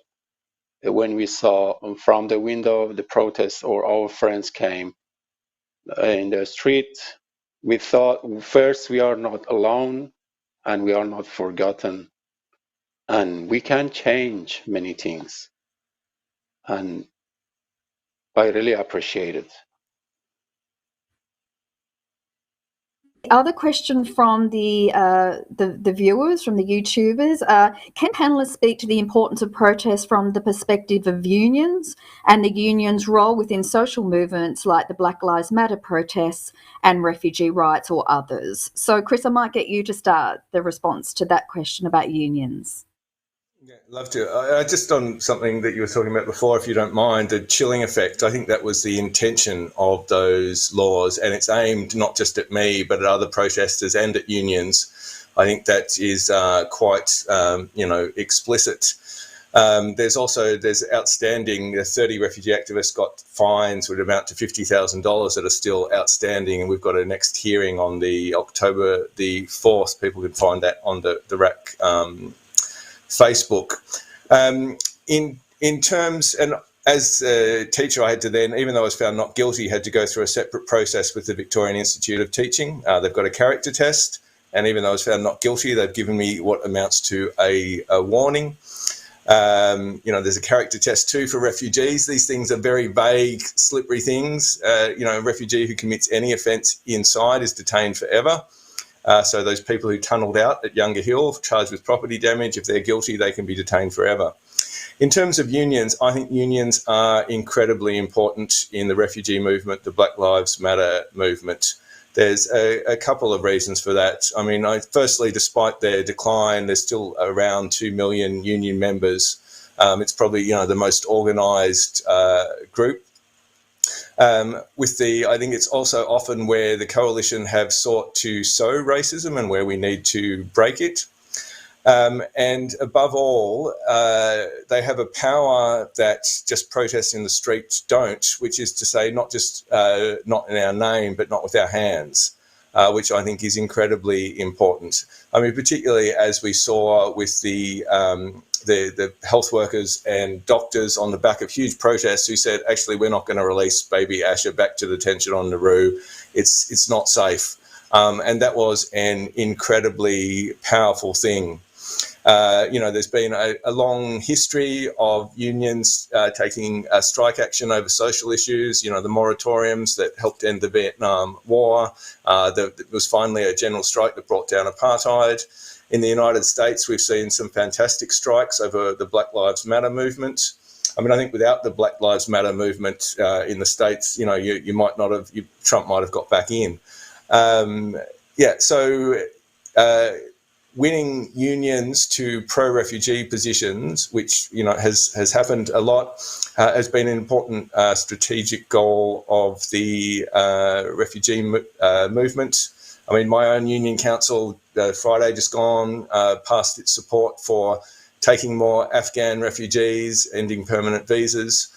When we saw from the window the protests or our friends came in the street, we thought first we are not alone and we are not forgotten, and we can change many things. And I really appreciate it. Other question from the viewers, from the YouTubers, can panelists speak to the importance of protest from the perspective of unions and the union's role within social movements like the Black Lives Matter protests and refugee rights or others? So, Chris, I might get you to start the response to that question about unions. Yeah, love to. Just on something that you were talking about before, if you don't mind, the chilling effect. I think that was the intention of those laws, and it's aimed not just at me, but at other protesters and at unions. I think that is quite, explicit. There's outstanding. 30 refugee activists got fines would amount to $50,000 that are still outstanding, and we've got a next hearing on the October the 4th. People can find that on the RAC Facebook. In terms, and as a teacher, I had to then, even though I was found not guilty, had to go through a separate process with the Victorian Institute of Teaching. They've got a character test, and even though I was found not guilty, they've given me what amounts to a warning. There's a character test too for refugees. These things are very vague, slippery things. A refugee who commits any offence inside is detained forever. So those people who tunnelled out at Younger Hill, charged with property damage, if they're guilty, they can be detained forever. In terms of unions, I think unions are incredibly important in the refugee movement, the Black Lives Matter movement. There's a couple of reasons for that. I mean, firstly, despite their decline, there's still around 2 million union members. It's probably, the most organised group. I think it's also often where the coalition have sought to sow racism and where we need to break it. And above all, they have a power that just protests in the streets don't, which is to say not just not in our name, but not with our hands, which I think is incredibly important. I mean, particularly as we saw with the health workers and doctors on the back of huge protests who said, actually, we're not going to release baby Asher back to detention on Nauru. It's not safe. And that was an incredibly powerful thing. There's been a long history of unions taking strike action over social issues, the moratoriums that helped end the Vietnam War. There was finally a general strike that brought down apartheid. In the United States, we've seen some fantastic strikes over the Black Lives Matter movement. I mean, I think without the Black Lives Matter movement in the States, you might not have, Trump might have got back in. Winning unions to pro-refugee positions, which has happened a lot, has been an important strategic goal of the refugee movement. I mean, my own union council, Friday just gone, passed its support for taking more Afghan refugees, ending permanent visas,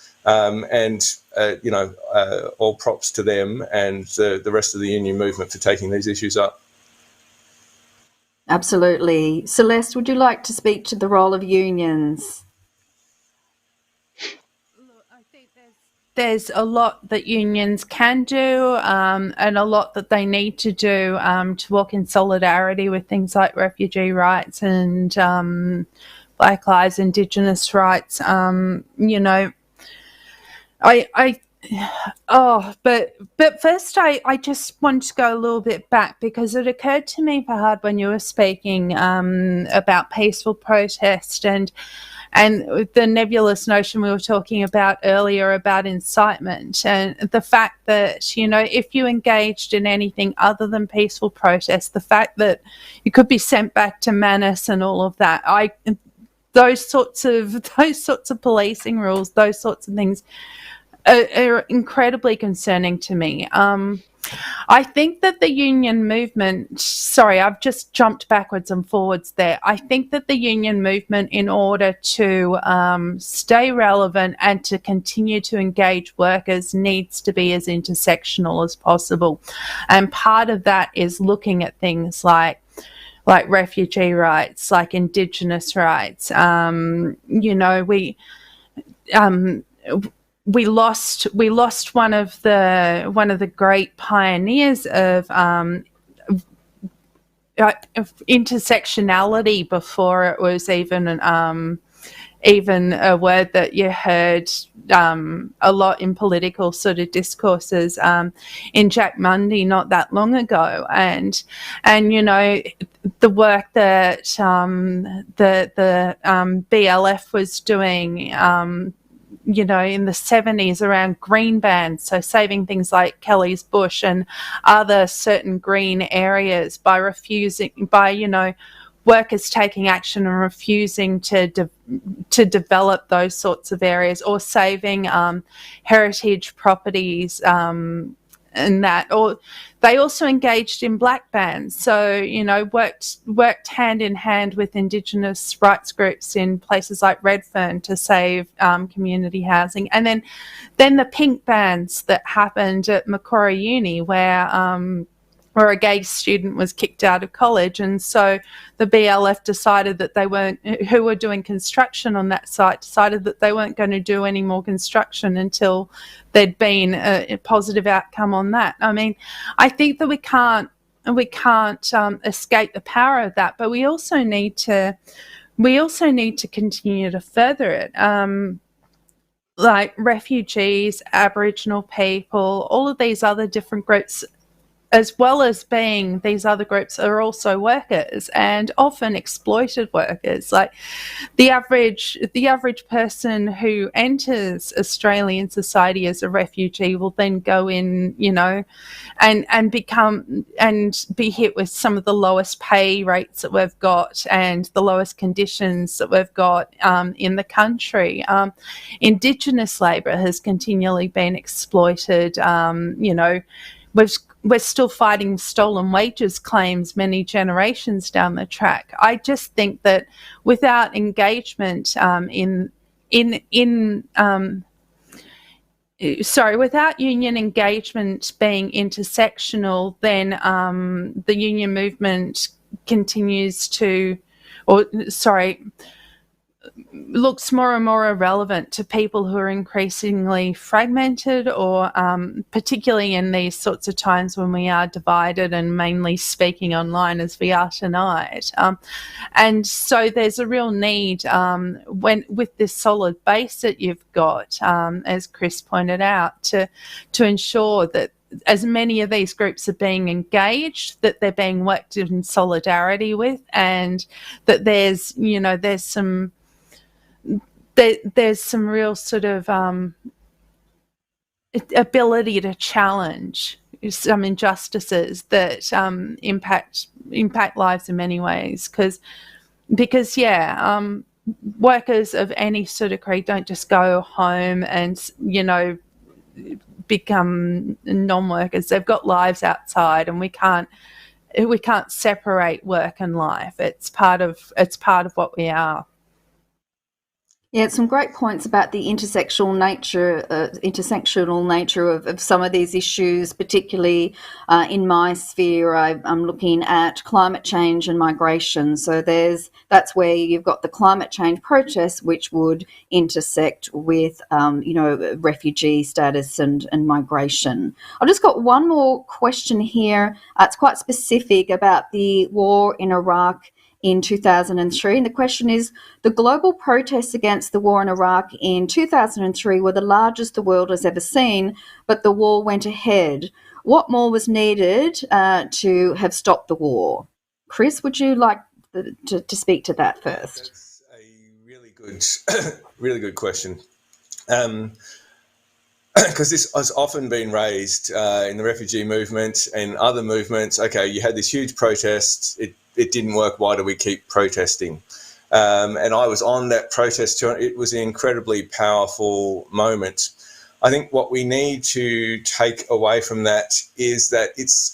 all props to them and the rest of the union movement for taking these issues up. Absolutely. Celeste, would you like to speak to the role of unions? Look, I think there's a lot that unions can do and a lot that they need to do to walk in solidarity with things like refugee rights and Black Lives, Indigenous rights. But first I just want to go a little bit back because it occurred to me, Fahad, when you were speaking about peaceful protest and the nebulous notion we were talking about earlier about incitement and the fact that, if you engaged in anything other than peaceful protest, the fact that you could be sent back to Manus and all of that, those sorts of policing rules, those sorts of things are incredibly concerning to me. I think that the union movement, sorry, I've just jumped backwards and forwards there. I think that the union movement, in order to stay relevant and to continue to engage workers, needs to be as intersectional as possible. And part of that is looking at things like refugee rights, like Indigenous rights. We lost one of the great pioneers of intersectionality before it was even a word that you heard a lot in political sort of discourses in Jack Mundy not that long ago, and the work that the BLF was doing in the 70s around green bans, so saving things like Kelly's Bush and other certain green areas by workers taking action and refusing to develop those sorts of areas, or saving heritage properties and that, or they also engaged in black bans. So, worked hand in hand with Indigenous rights groups in places like Redfern to save community housing. And then the pink bans that happened at Macquarie Uni, where a gay student was kicked out of college. And so the BLF decided that who were doing construction on that site, decided that they weren't going to do any more construction until there'd been a positive outcome on that. I mean, I think that we can't escape the power of that, but we also need to continue to further it. Like refugees, Aboriginal people, all of these other different groups, as well as being these other groups, are also workers, and often exploited workers. Like the average person who enters Australian society as a refugee will then go in, and be hit with some of the lowest pay rates that we've got and the lowest conditions that we've got in the country. Indigenous labour has continually been exploited. We're still fighting stolen wages claims many generations down the track. I just think that without engagement without union engagement being intersectional, then the union movement looks more and more irrelevant to people who are increasingly fragmented, or particularly in these sorts of times when we are divided and mainly speaking online as we are tonight. And so there's a real need with this solid base that you've got, as Chris pointed out, to ensure that as many of these groups are being engaged, that they're being worked in solidarity with, and that there's some real sort of ability to challenge some injustices that impact lives in many ways. Because workers of any sort of creed don't just go home and become non-workers. They've got lives outside, and we can't separate work and life. It's part of what we are. Yeah, some great points about the intersectional nature of some of these issues, particularly in my sphere. I'm looking at climate change and migration. So that's where you've got the climate change protests, which would intersect with, refugee status and migration. I've just got one more question here. It's quite specific about the war in Iraq in 2003. And the question is, the global protests against the war in Iraq in 2003 were the largest the world has ever seen, but the war went ahead. What more was needed to have stopped the war? Chris, would you like to speak to that first? That's a really good question. Because this has often been raised in the refugee movement and other movements. Okay, you had this huge protest, it didn't work, why do we keep protesting? And I was on that protest tour. It was an incredibly powerful moment. I think what we need to take away from that is that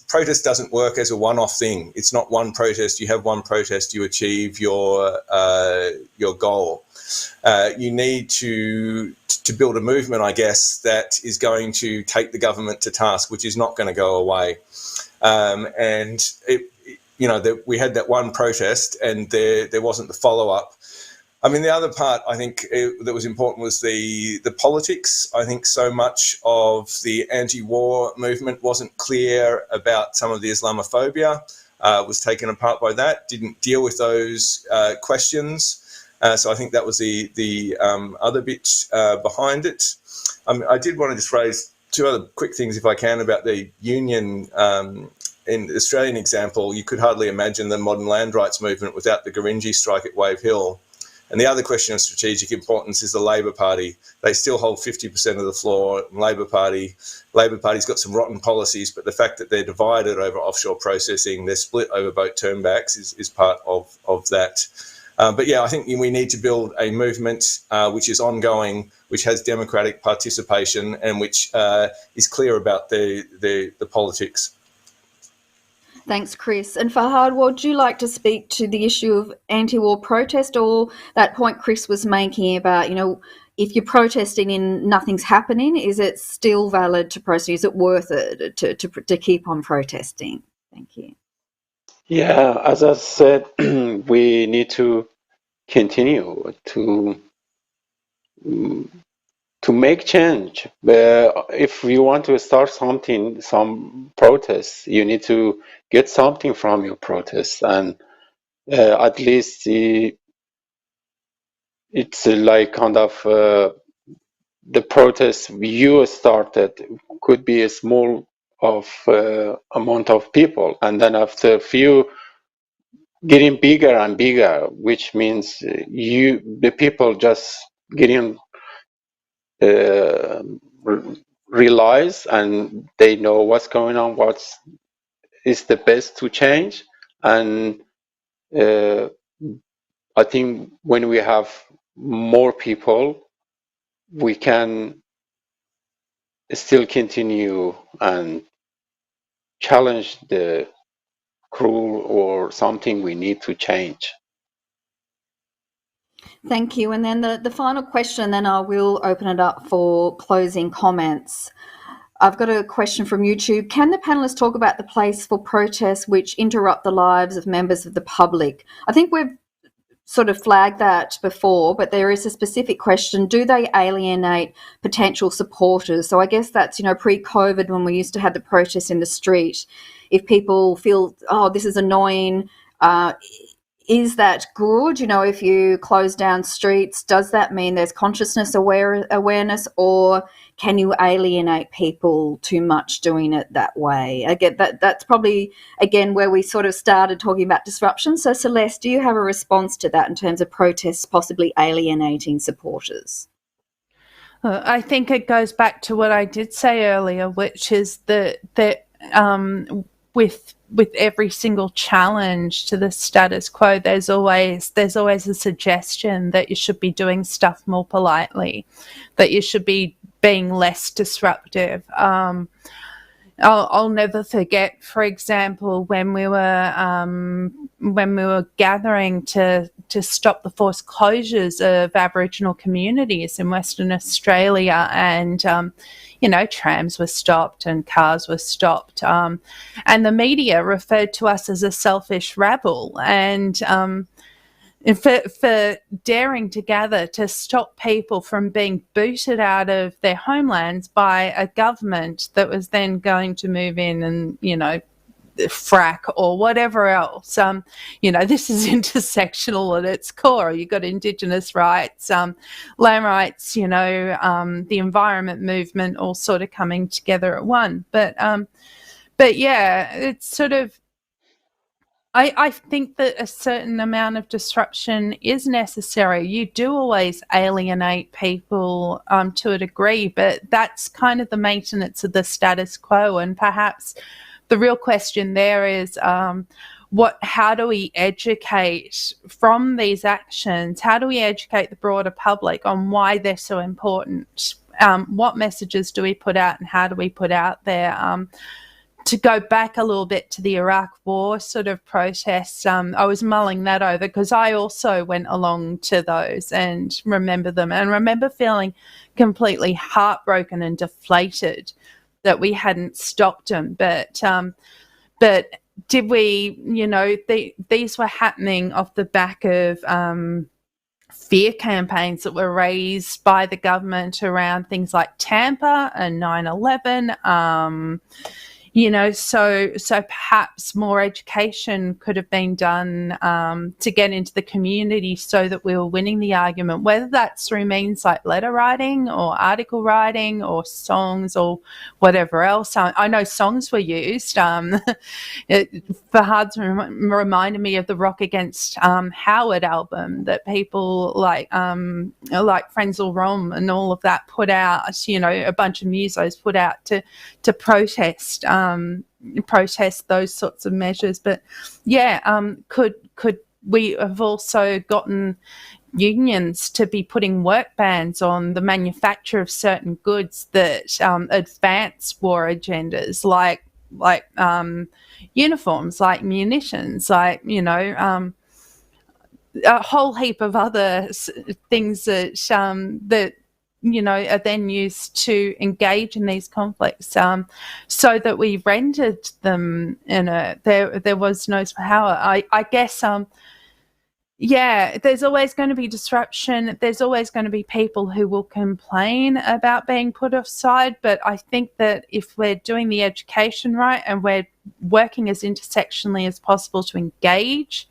protest doesn't work as a one-off thing. It's not one protest. You have one protest, you achieve your goal. You need to build a movement, I guess, that is going to take the government to task, which is not going to go away. We had that one protest, and there wasn't the follow-up. I mean, the other part I think that was important was the politics. I think so much of the anti-war movement wasn't clear about some of the Islamophobia, was taken apart by that, didn't deal with those questions. So I think that was the other bit behind it. I did want to just raise two other quick things, if I can, about the union. In the Australian example, you could hardly imagine the modern land rights movement without the Gurindji strike at Wave Hill. And the other question of strategic importance is the Labor Party. They still hold 50% of the floor. Labor Party's got some rotten policies, but the fact that they're divided over offshore processing, they're split over boat turnbacks is part of that. But yeah, I think we need to build a movement which is ongoing, which has democratic participation, and which is clear about the politics. Thanks, Chris. And Fahad, would you like to speak to the issue of anti-war protest, or that point Chris was making about, if you're protesting and nothing's happening, is it still valid to protest? Is it worth it to keep on protesting? Thank you. Yeah, as I said, we need to continue to make change. If you want to start something, some protests, you need to get something from your protests, and at least it's like kind of the protest you started could be a small of amount of people, and then after a few getting bigger and bigger, which means the people just getting realize and they know what's going on, what is the best to change. And I think when we have more people, we can still continue and challenge the cruel or something we need to change. Thank you. And then the final question, then I will open it up for closing comments. I've got a question from YouTube. Can the panelists talk about the place for protests which interrupt the lives of members of the public? I think we've sort of flagged that before, but there is a specific question. Do they alienate potential supporters? So I guess that's, pre-COVID, when we used to have the protests in the street. If people feel, oh, this is annoying, is that good? If you close down streets, does that mean there's consciousness awareness, or can you alienate people too much doing it that way? Again, that's probably, again, where we sort of started talking about disruption. So Celeste, do you have a response to that in terms of protests possibly alienating supporters? I think it goes back to what I did say earlier, which is that with every single challenge to the status quo, there's always a suggestion that you should be doing stuff more politely, that you should be being less disruptive. I'll never forget, for example, when we were gathering to stop the forced closures of Aboriginal communities in Western Australia, and trams were stopped and cars were stopped, and the media referred to us as a selfish rabble, and for daring to gather to stop people from being booted out of their homelands by a government that was then going to move in and, frack or whatever else. This is intersectional at its core. You've got Indigenous rights, land rights, the environment movement all sort of coming together at one. But yeah, it's sort of, I think that a certain amount of disruption is necessary. You do always alienate people to a degree, but that's kind of the maintenance of the status quo. And perhaps the real question there is, how do we educate from these actions? How do we educate the broader public on why they're so important? What messages do we put out, and how do we put out there? To go back a little bit to the Iraq War sort of protests, I was mulling that over because I also went along to those and remember them, and remember feeling completely heartbroken and deflated that we hadn't stopped them. But did we, these were happening off the back of fear campaigns that were raised by the government around things like Tampa and 9/11. So perhaps more education could have been done to get into the community so that we were winning the argument, whether that's through means like letter writing or article writing or songs or whatever else. I know songs were used. Fahad's reminded me of the Rock Against Howard album that people like Frenzal Rhomb and all of that put out, a bunch of musos put out to protest those sorts of measures. But yeah, could we have also gotten unions to be putting work bans on the manufacture of certain goods that advance war agendas, like uniforms, like munitions, like a whole heap of other things that that are then used to engage in these conflicts, so that we rendered them in there was no power. I guess there's always going to be disruption. There's always going to be people who will complain about being put offside. But I think that if we're doing the education right and we're working as intersectionally as possible to engage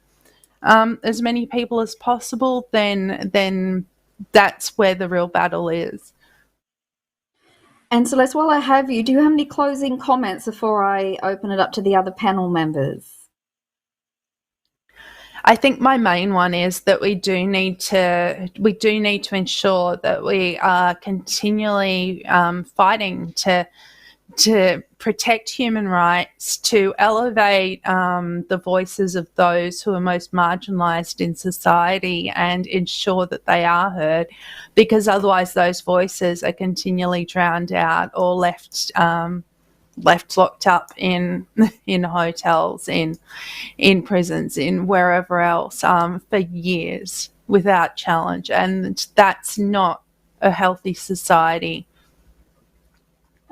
as many people as possible, then that's where the real battle is. And Celeste, while I have you, do you have any closing comments before I open it up to the other panel members? I think my main one is that we do need to ensure that we are continually fighting to protect human rights, to elevate the voices of those who are most marginalised in society and ensure that they are heard, because otherwise those voices are continually drowned out or left locked up in hotels, in prisons, in wherever else for years without challenge, and that's not a healthy society.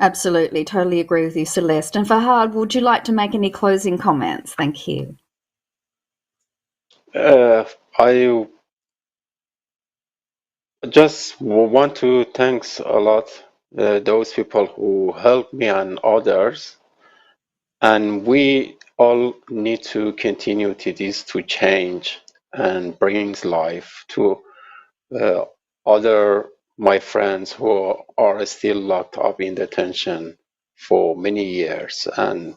Absolutely, totally agree with you, Celeste. And Fahad, would you like to make any closing comments? Thank you. I just want to thanks a lot those people who helped me and others, and we all need to continue to this to change and brings life to other my friends who are still locked up in detention for many years, and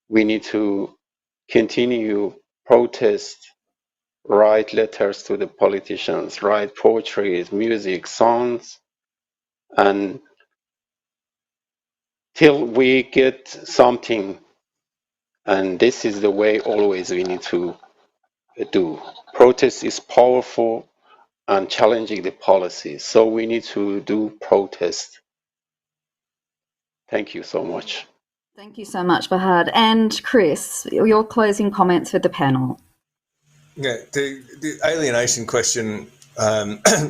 we need to continue protest, write letters to the politicians, write poetry, music, songs, and till we get something. And this is the way always we need to do. Protest is powerful and challenging the policies. So we need to do protest. Thank you so much. Thank you so much, Fahad. And Chris, your closing comments for the panel. Yeah, the alienation question,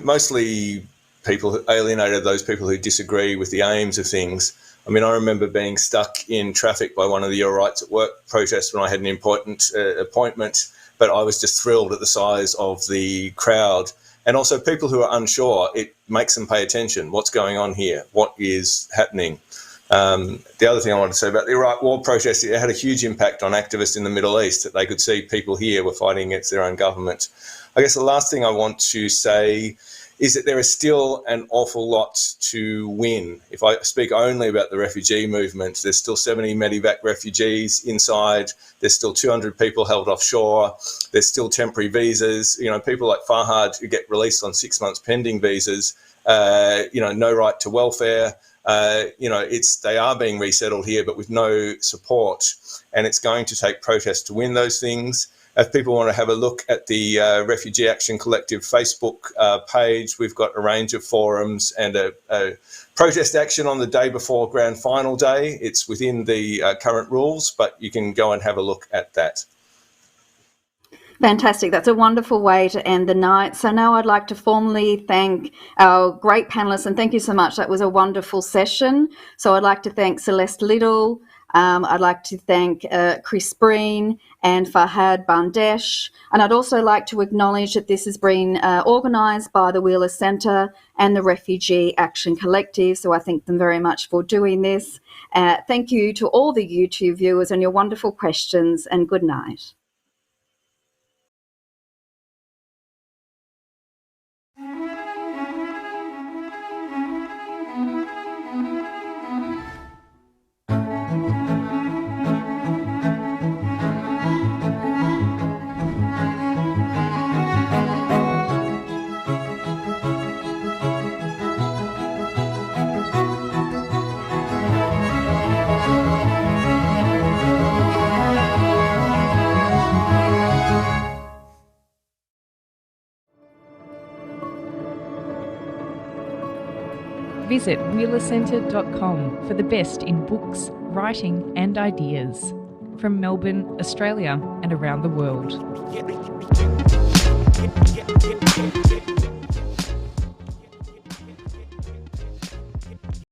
mostly people alienated those people who disagree with the aims of things. I mean, I remember being stuck in traffic by one of the Your Rights at Work protests when I had an important appointment, but I was just thrilled at the size of the crowd. And also people who are unsure, it makes them pay attention. What's going on here? What is happening? The other thing I wanted to say about the Iraq war protest, it had a huge impact on activists in the Middle East, that they could see people here were fighting against their own government. I guess the last thing I want to say is that there is still an awful lot to win. If I speak only about the refugee movement, there's still 70 Medevac refugees inside. There's still 200 people held offshore. There's still temporary visas. You know, people like Fahad who get released on 6 months pending visas, no right to welfare. They are being resettled here, but with no support. And it's going to take protest to win those things. If people want to have a look at the Refugee Action Collective Facebook page, we've got a range of forums and a protest action on the day before Grand Final Day. It's within the current rules, but you can go and have a look at that. Fantastic. That's a wonderful way to end the night. So now I'd like to formally thank our great panelists, and thank you so much. That was a wonderful session. So I'd like to thank Celeste Little. I'd like to thank Chris Breen and Fahad Bandesh. And I'd also like to acknowledge that this has been organised by the Wheeler Centre and the Refugee Action Collective. So I thank them very much for doing this. Thank you to all the YouTube viewers and your wonderful questions, and good night. Visit wheelercentre.com for the best in books, writing and ideas from Melbourne, Australia and around the world.